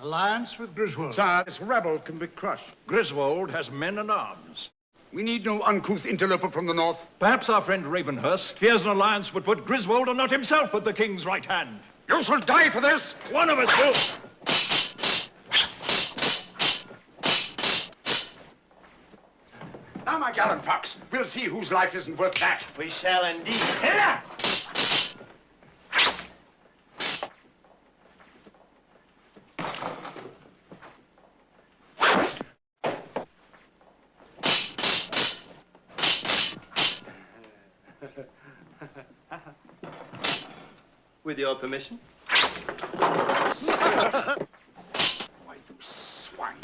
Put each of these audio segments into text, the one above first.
Alliance with Griswold. Sire, this rebel can be crushed. Griswold has men and arms. We need no uncouth interloper from the north. Perhaps our friend Ravenhurst fears an alliance would put Griswold and not himself at the king's right hand. You shall die for this! One of us will. Now, my gallant fox, we'll see whose life isn't worth that. We shall indeed. Here! With your permission. Why, you swine.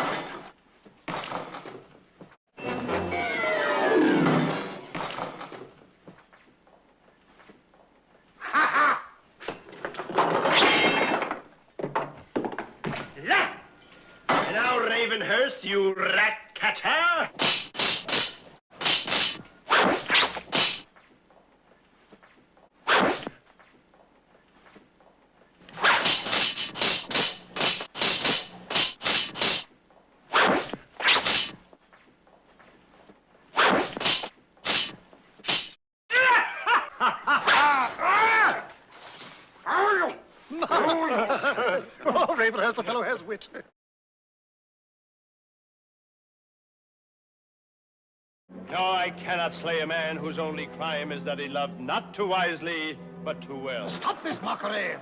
Now, Ravenhurst, you rat-catcher! Oh, Ravenhurst, the fellow has wit. No, I cannot slay a man whose only crime is that he loved not too wisely, but too well. Stop this mockery!